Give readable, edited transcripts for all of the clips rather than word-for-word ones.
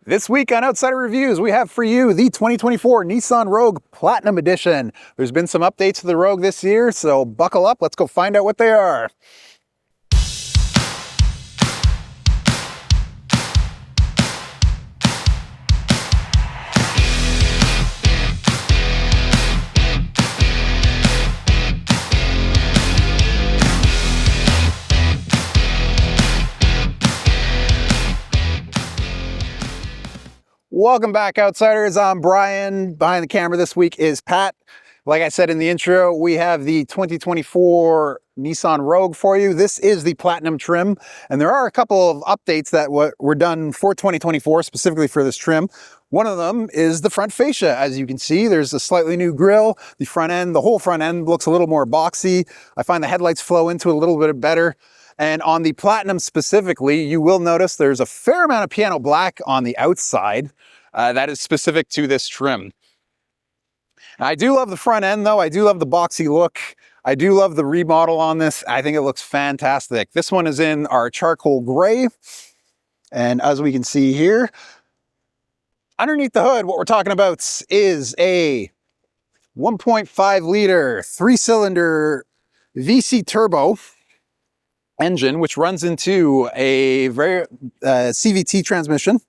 This week on Outsider Reviews, we have for you the 2024 Nissan Rogue Platinum Edition. There's been some updates to the Rogue this year, so buckle up. Let's go find out what they are. Welcome back, Outsiders. I'm Brian. Behind the camera this week is Pat. Like I said in the intro, we have the 2024 Nissan Rogue for you. This is the Platinum trim, and there are a couple of updates that were done for 2024 specifically for this trim. One of them is the front fascia. As you can see, there's a slightly new grille. The front end, the whole front end looks a little more boxy. I find the headlights flow into it a little bit better. And on the Platinum specifically, you will notice there's a fair amount of piano black on the outside. That is specific to this trim. I do love the front end though. I do love the boxy look. I do love the remodel on this. I think it looks fantastic. This one is in our charcoal gray. And as we can see here, underneath the hood, what we're talking about is a 1.5 liter, 3-cylinder VC turbo engine, which runs into a very CVT transmission.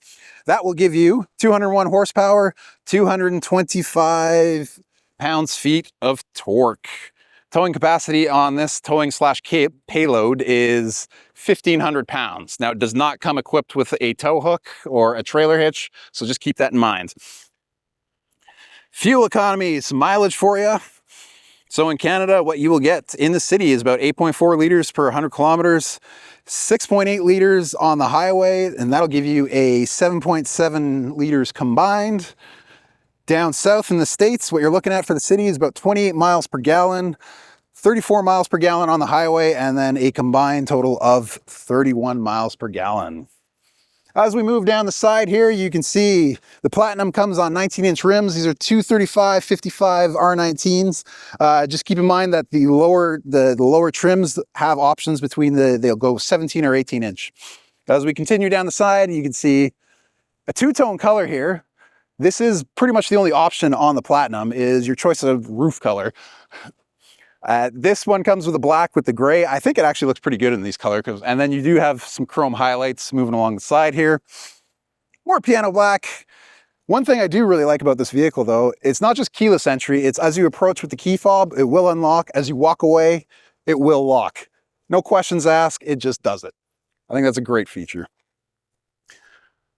That will give you 201 horsepower, 225 pounds-feet of torque. Towing capacity on this towing slash payload is 1,500 pounds. Now, it does not come equipped with a tow hook or a trailer hitch, so just keep that in mind. Fuel economy, some mileage for you. So in Canada, what you will get in the city is about 8.4 liters per 100 kilometers, 6.8 liters on the highway, and that'll give you a 7.7 liters combined. Down south in the States, what you're looking at for the city is about 28 miles per gallon, 34 miles per gallon on the highway, and then a combined total of 31 miles per gallon. As we move down the side here, you can see the Platinum comes on 19-inch rims. These are 235/55 R19s. Just keep in mind that the lower trims have options between they'll go 17 or 18-inch. As we continue down the side, you can see a two-tone color here. This is pretty much the only option on the Platinum is your choice of roof color. This one comes with a black with the gray. I think it actually looks pretty good in these colors. And then you do have some chrome highlights moving along the side here. More piano black. One thing I do really like about this vehicle though, it's not just keyless entry. It's as you approach with the key fob, it will unlock. As you walk away, it will lock. No questions asked, it just does it. I think that's a great feature.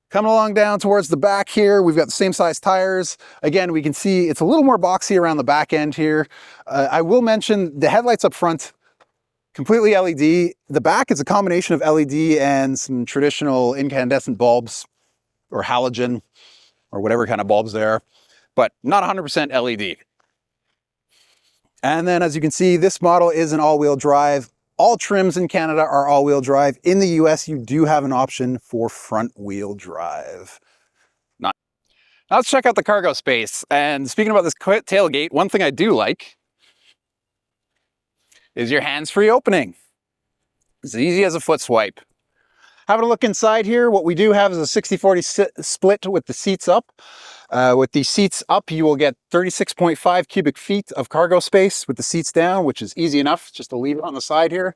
Coming along down towards the back here, we've got the same size tires. Again, we can see it's a little more boxy around the back end here. I will mention the headlights up front, completely LED. The back is a combination of LED and some traditional incandescent bulbs or halogen or whatever kind of bulbs they are, but not 100% LED. And then as you can see, this model is an all-wheel drive. All trims in Canada are all-wheel drive. In the US, you do have an option for front-wheel drive. Now let's check out the cargo space. And speaking about this tailgate, one thing I do like is your hands-free opening. It's easy as a foot swipe. Having a look inside here, what we do have is a 60-40 split with the seats up. With the seats up, you will get 36.5 cubic feet of cargo space. With the seats down, which is easy enough just to leave it on the side here.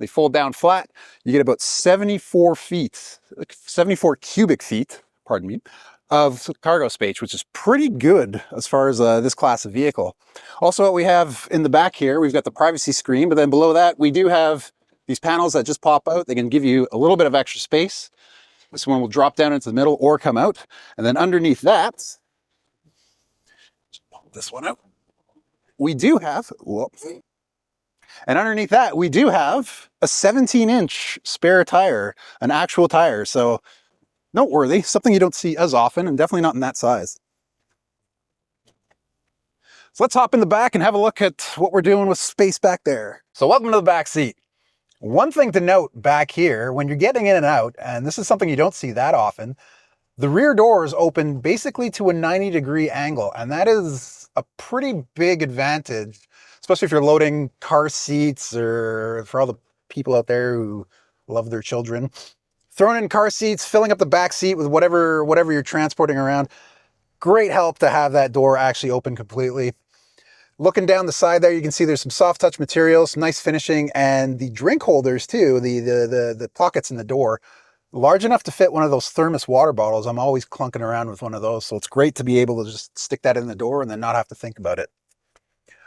They fold down flat. You get about 74 cubic feet, pardon me, of cargo space, which is pretty good as far as this class of vehicle. Also, what we have in the back here, we've got the privacy screen, but then below that, we do have these panels that just pop out. They can give you a little bit of extra space. This one will drop down into the middle or come out. And then underneath that, just pull this one out. We do have, whoops. And underneath that, we do have a 17-inch spare tire, an actual tire. So noteworthy, something you don't see as often and definitely not in that size. So let's hop in the back and have a look at what we're doing with space back there. So welcome to the back seat. One thing to note back here, when you're getting in and out, and this is something you don't see that often, the rear doors open basically to a 90-degree angle, and that is a pretty big advantage, especially if you're loading car seats or for all the people out there who love their children. Throwing in car seats, filling up the back seat with whatever you're transporting around. Great help to have that door actually open completely. Looking down the side there, you can see there's some soft touch materials, some nice finishing, and the drink holders too, the pockets in the door, large enough to fit one of those thermos water bottles. I'm always clunking around with one of those, so it's great to be able to just stick that in the door and then not have to think about it.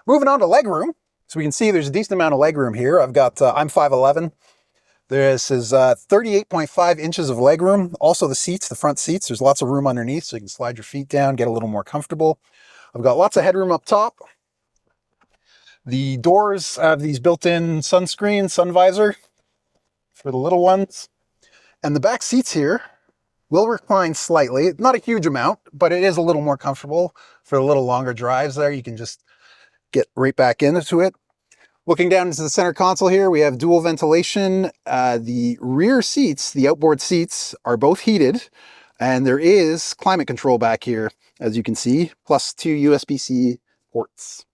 Moving on to legroom. So we can see there's a decent amount of legroom here. I've got, I'm 5'11". This is 38.5 inches of legroom. Also the seats, the front seats, there's lots of room underneath so you can slide your feet down, get a little more comfortable. I've got lots of headroom up top. The doors have these built-in sunscreen, sun visor for the little ones. And the back seats here will recline slightly. Not a huge amount, but it is a little more comfortable for the little longer drives there. You can just get right back into it. Looking down into the center console here, we have dual ventilation. The rear seats, the outboard seats, are both heated, and there is climate control back here, as you can see, plus 2 USB-C ports.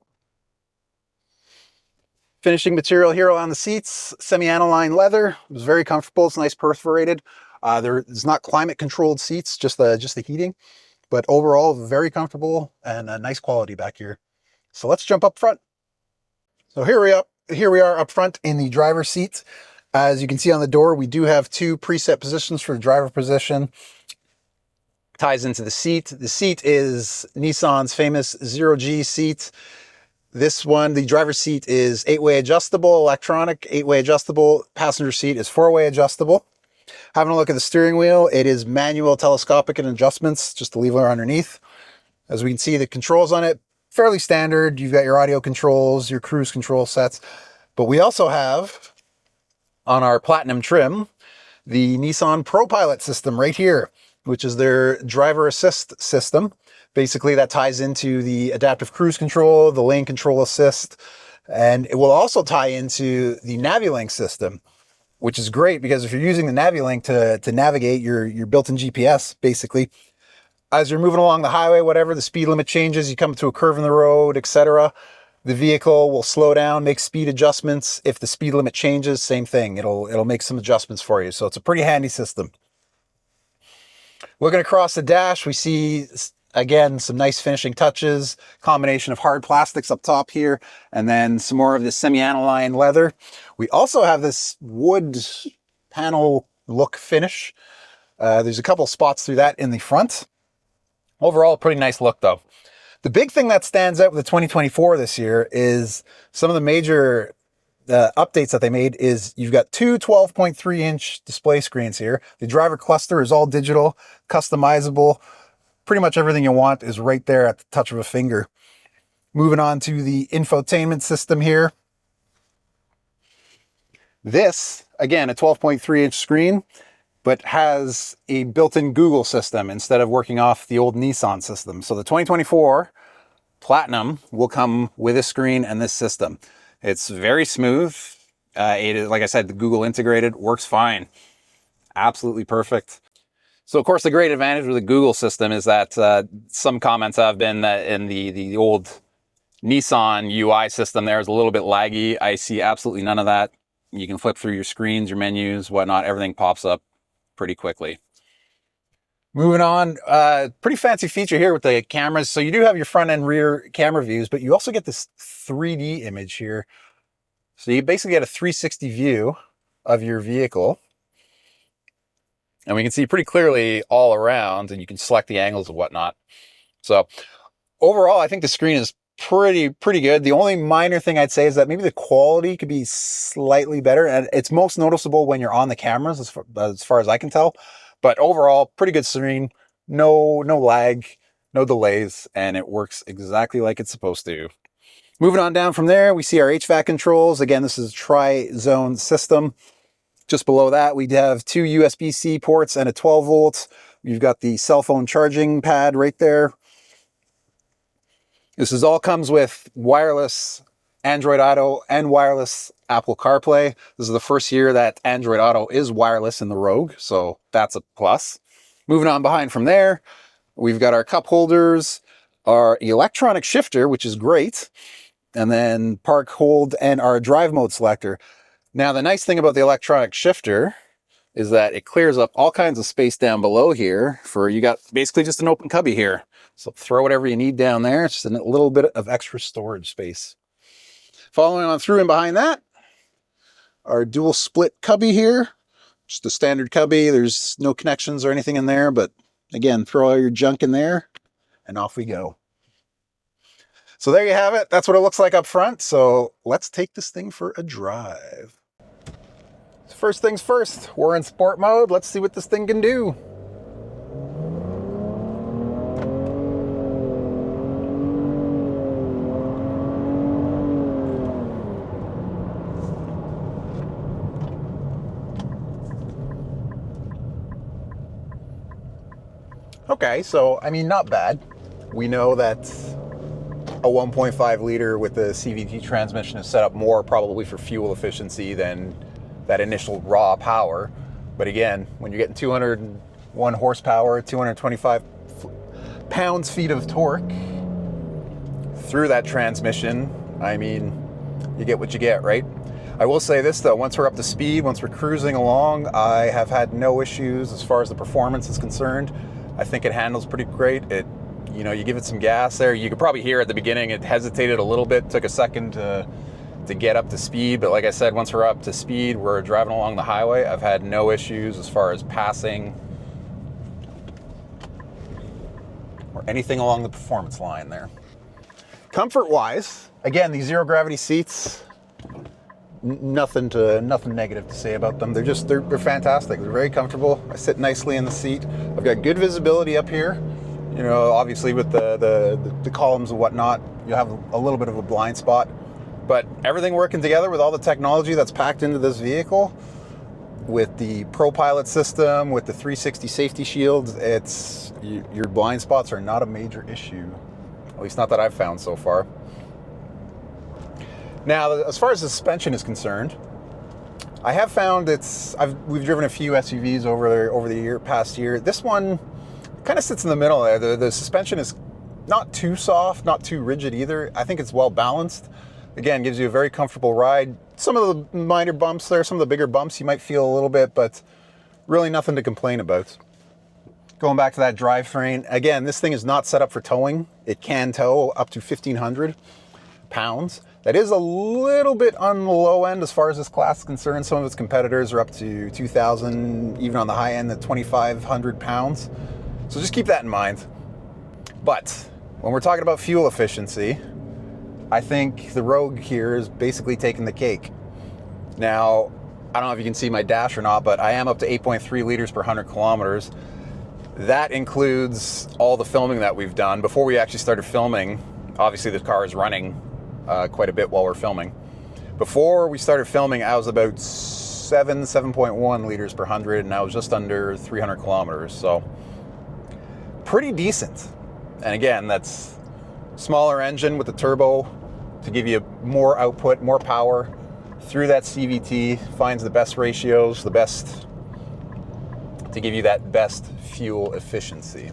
Finishing material here on the seats, semi-aniline leather. It was very comfortable. It's nice perforated. There's not climate controlled seats, just the heating, but overall very comfortable and a nice quality back here. So let's jump up front. So here we are up front in the driver's seat. As you can see on the door, we do have 2 preset positions for the driver position. Ties into the seat. The seat is Nissan's famous 0G seat. This one, the driver's seat is 8-way adjustable, electronic, 8-way adjustable. Passenger seat is 4-way adjustable. Having a look at the steering wheel, it is manual, telescopic, and adjustments, just the lever underneath. As we can see, the controls on it, fairly standard. You've got your audio controls, your cruise control sets. But we also have, on our Platinum trim, the Nissan ProPilot system right here, which is their driver assist system. Basically, that ties into the adaptive cruise control, the lane control assist, and it will also tie into the NaviLink system, which is great because if you're using the NaviLink to navigate your built-in GPS, basically, as you're moving along the highway, whatever, the speed limit changes, you come to a curve in the road, etc., the vehicle will slow down, make speed adjustments. If the speed limit changes, same thing. It'll make some adjustments for you. So it's a pretty handy system. Looking across the dash, we see, again, some nice finishing touches, combination of hard plastics up top here, and then some more of this semi-aniline leather. We also have this wood panel look finish. There's a couple spots through that in the front. Overall, pretty nice look though. The big thing that stands out with the 2024 this year is some of the major updates that they made is you've got 2 12.3-inch display screens here. The driver cluster is all digital, customizable. Pretty much everything you want is right there at the touch of a finger. Moving on to the infotainment system here. This, again, a 12.3-inch screen, but has a built-in Google system instead of working off the old Nissan system. So the 2024 Platinum will come with a screen and this system. It's very smooth. It is, like I said, the Google integrated, works fine. Absolutely perfect. So of course the great advantage with the Google system is that some comments have been that in the old Nissan UI system there is a little bit laggy. I see absolutely none of that. You can flip through your screens, your menus, whatnot. Everything pops up pretty quickly. Moving on, pretty fancy feature here with the cameras. So you do have your front and rear camera views, but you also get this 3D image here. So you basically get a 360 view of your vehicle. And we can see pretty clearly all around, and you can select the angles and whatnot. So overall, I think the screen is pretty good. The only minor thing I'd say is that maybe the quality could be slightly better, and it's most noticeable when you're on the cameras, as far as I can tell. But overall, pretty good screen. No lag, no delays, and it works exactly like it's supposed to. Moving on down from there, we see our HVAC controls. Again, this is a tri-zone system. Just below that, we have 2 USB-C ports and a 12 volts. You've got the cell phone charging pad right there. This all comes with wireless Android Auto and wireless Apple CarPlay. This is the first year that Android Auto is wireless in the Rogue, so that's a plus. Moving on behind from there, we've got our cup holders, our electronic shifter, which is great, and then park, hold, and our drive mode selector. Now, the nice thing about the electronic shifter is that it clears up all kinds of space down below here for, you got basically just an open cubby here. So throw whatever you need down there. It's just a little bit of extra storage space. Following on through and behind that, our dual split cubby here. Just a standard cubby. There's no connections or anything in there, but again, throw all your junk in there and off we go. So there you have it. That's what it looks like up front. So let's take this thing for a drive. So first things first, we're in sport mode. Let's see what this thing can do. Okay, so I mean, not bad. We know that a 1.5 liter with the CVT transmission is set up more probably for fuel efficiency than that initial raw power. But again, when you're getting 201 horsepower, 225 pounds-feet of torque through that transmission, I mean, you get what you get, right? I will say this though, once we're up to speed, once we're cruising along, I have had no issues as far as the performance is concerned. I think it handles pretty great. You know, you give it some gas there. You could probably hear at the beginning it hesitated a little bit, took a second to get up to speed. But like I said, once we're up to speed, we're driving along the highway. I've had no issues as far as passing or anything along the performance line there. Comfort-wise, again, these zero gravity seats, nothing negative to say about them. They're fantastic. They're very comfortable. I sit nicely in the seat. I've got good visibility up here. You know, obviously with the columns and whatnot, you have a little bit of a blind spot, but everything working together with all the technology that's packed into this vehicle, with the ProPilot system, with the 360 safety shields, your blind spots are not a major issue. At least not that I've found so far. Now, as far as the suspension is concerned, I have found we've driven a few SUVs over the past year. This one kind of sits in the middle there. The suspension is not too soft, not too rigid either. I think it's well balanced. Again, gives you a very comfortable ride. Some of the minor bumps there, some of the bigger bumps you might feel a little bit, but really nothing to complain about. Going back to that drivetrain, again, this thing is not set up for towing. It can tow up to 1,500 pounds. That is a little bit on the low end as far as this class is concerned. Some of its competitors are up to 2,000, even on the high end at 2,500 pounds. So just keep that in mind. But when we're talking about fuel efficiency, I think the Rogue here is basically taking the cake. Now, I don't know if you can see my dash or not, but I am up to 8.3 liters per 100 kilometers. That includes all the filming that we've done. Before we actually started filming, obviously the car is running quite a bit while we're filming. Before we started filming, I was about 7.1 liters per 100, and I was just under 300 kilometers. So pretty decent. And again, that's smaller engine with the turbo to give you more output, more power through that CVT, finds the best ratios, to give you that best fuel efficiency.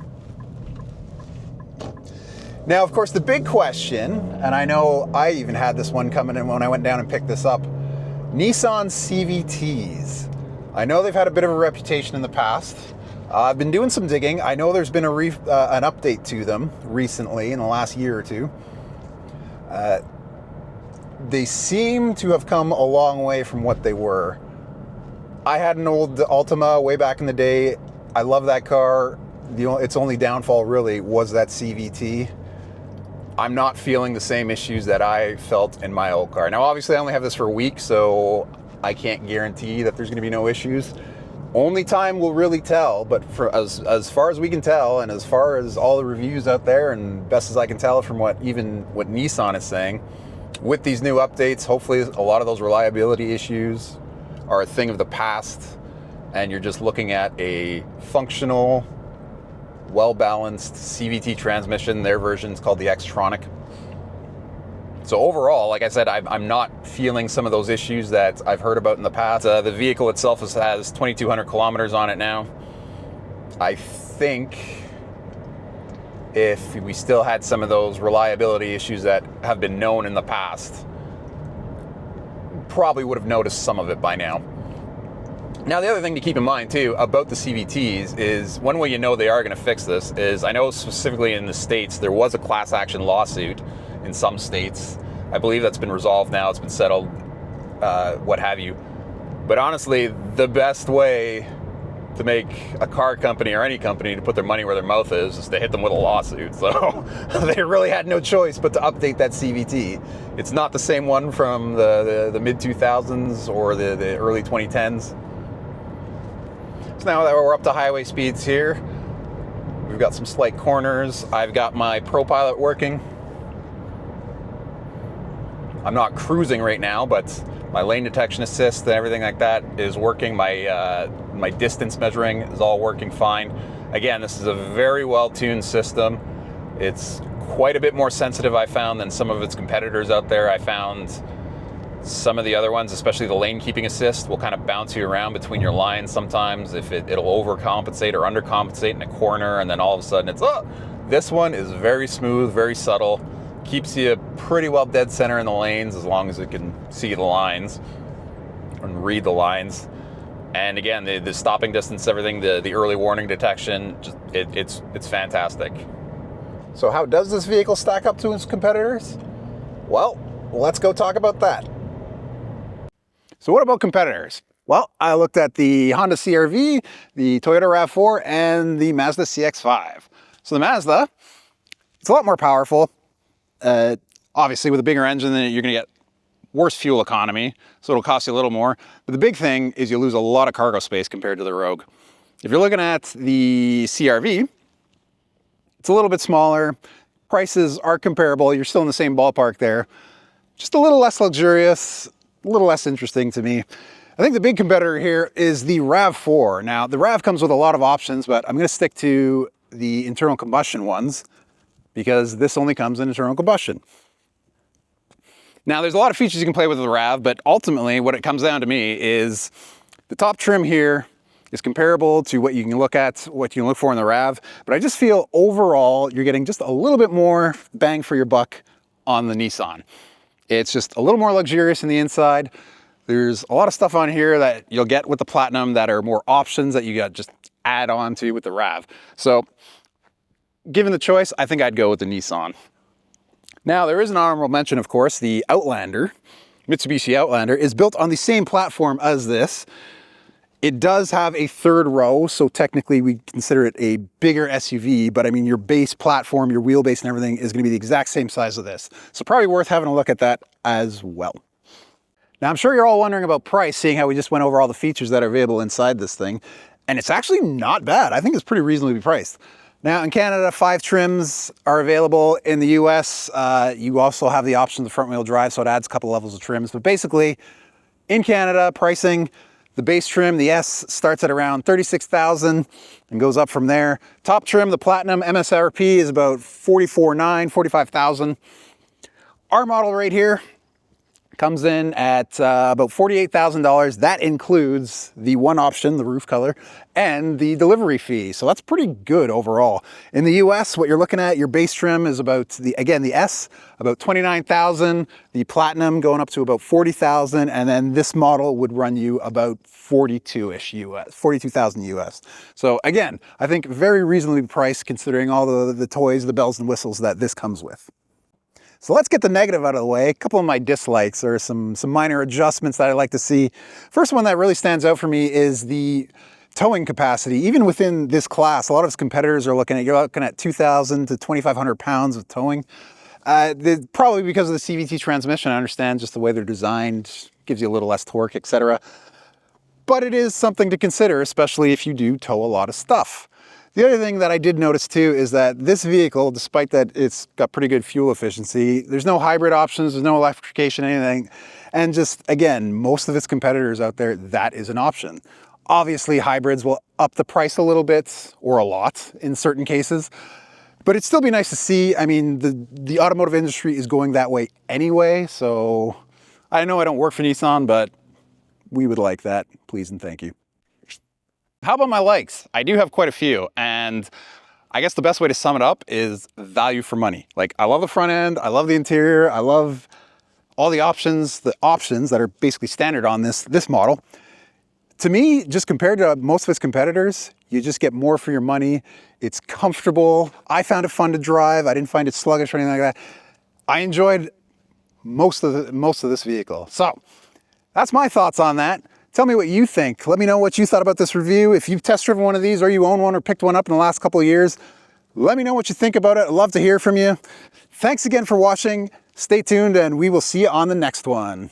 Now, of course, the big question, and I know I even had this one coming in when I went down and picked this up, Nissan CVTs. I know they've had a bit of a reputation in the past. I've been doing some digging. I know there's been an update to them recently in the last year or two. They seem to have come a long way from what they were. I had an old Altima way back in the day. I love that car. Its only downfall really was that CVT. I'm not feeling the same issues that I felt in my old car. Now, obviously, I only have this for a week, so I can't guarantee that there's going to be no issues. Only time will really tell, but for as far as we can tell, and as far as all the reviews out there, and best as I can tell from what Nissan is saying, with these new updates, hopefully a lot of those reliability issues are a thing of the past, and you're just looking at a functional, well-balanced CVT transmission. Their version is called the Xtronic. So overall, like I said, I'm not feeling some of those issues that I've heard about in the past. The vehicle itself has 2,200 kilometers on it now. I think if we still had some of those reliability issues that have been known in the past, probably would have noticed some of it by now. Now, the other thing to keep in mind too about the CVTs is one way you know they are going to fix this is, I know specifically in the States, there was a class action lawsuit in some states. I believe that's been resolved now, it's been settled, what have you. But honestly, the best way to make a car company or any company to put their money where their mouth is to hit them with a lawsuit. So they really had no choice but to update that CVT. It's not the same one from the mid-2000s or the early 2010s. So now that we're up to highway speeds here, we've got some slight corners. I've got my ProPilot working. I'm not cruising right now, but my lane detection assist and everything like that is working. My distance measuring is all working fine. Again, this is a very well-tuned system. It's quite a bit more sensitive, I found, than some of its competitors out there. I found some of the other ones, especially the lane keeping assist, will kind of bounce you around between your lines sometimes if it'll overcompensate or undercompensate in a corner, and then all of a sudden it's, oh! This one is very smooth, very subtle. Keeps you pretty well dead center in the lanes as long as it can see the lines and read the lines. And again, the stopping distance, everything, the early warning detection, just it's fantastic. So how does this vehicle stack up to its competitors? Well, let's go talk about that. So what about competitors? Well, I looked at the Honda CR-V, the Toyota RAV4, and the Mazda CX-5. So the Mazda, it's a lot more powerful. Obviously with a bigger engine, then you're going to get worse fuel economy, so it'll cost you a little more. But the big thing is you lose a lot of cargo space compared to the Rogue. If you're looking at the CR-V, it's a little bit smaller. Prices are comparable. You're still in the same ballpark there. Just a little less luxurious, a little less interesting to me. I think the big competitor here is the RAV4. Now, the RAV comes with a lot of options, but I'm going to stick to the internal combustion ones because this only comes in internal combustion. Now, there's a lot of features you can play with the RAV, but ultimately what it comes down to me is the top trim here is comparable to what you can look at, what you can look for in the RAV, but I just feel overall you're getting just a little bit more bang for your buck on the Nissan. It's just a little more luxurious in the inside. There's a lot of stuff on here that you'll get with the Platinum that are more options that you got just add on to with the RAV. So given the choice, I think I'd go with the Nissan. Now, there is an honorable mention, of course. The Outlander, Mitsubishi Outlander, is built on the same platform as this. It does have a third row, so technically we consider it a bigger SUV, but I mean, your base platform, your wheelbase and everything is going to be the exact same size of this. So probably worth having a look at that as well. Now, I'm sure you're all wondering about price, seeing how we just went over all the features that are available inside this thing, and it's actually not bad. I think it's pretty reasonably priced. Now in Canada, 5 trims are available. In the US, you also have the option of the front wheel drive, so it adds a couple levels of trims. But basically, in Canada, pricing, the base trim, the S, starts at around $36,000 and goes up from there. Top trim, the Platinum MSRP is about $44,900, $45,000. Our model right here comes in at about $48,000. That includes the one option, the roof color, and the delivery fee. So that's pretty good overall. In the US, what you're looking at, your base trim is about, the S, about $29,000, the Platinum going up to about $40,000, and then this model would run you about 42-ish US, 42,000 US. So again, I think very reasonably priced considering all the toys, the bells and whistles that this comes with. So let's get the negative out of the way. A couple of my dislikes or some minor adjustments that I like to see. First one that really stands out for me is the towing capacity. Even within this class, a lot of its competitors are you're looking at 2,000 to 2,500 pounds of towing. Probably because of the CVT transmission, I understand just the way they're designed, gives you a little less torque, etc. But it is something to consider, especially if you do tow a lot of stuff. The other thing that I did notice too is that this vehicle, despite that it's got pretty good fuel efficiency, there's no hybrid options, there's no electrification, anything. And just, again, most of its competitors out there, that is an option. Obviously, hybrids will up the price a little bit, or a lot in certain cases, but it'd still be nice to see. I mean, the automotive industry is going that way anyway, so I know I don't work for Nissan, but we would like that, please and thank you. How about my likes? I do have quite a few, and I guess the best way to sum it up is value for money. Like, I love the front end, I love the interior, I love all the options that are basically standard on this model. To me, just compared to most of its competitors, you just get more for your money. It's comfortable. I found it fun to drive. I didn't find it sluggish or anything like that. I enjoyed most of this vehicle. So that's my thoughts on that. Tell me what you think. Let me know what you thought about this review. If you've test driven one of these or you own one or picked one up in the last couple of years, let me know what you think about it. I'd love to hear from you. Thanks again for watching. Stay tuned and we will see you on the next one.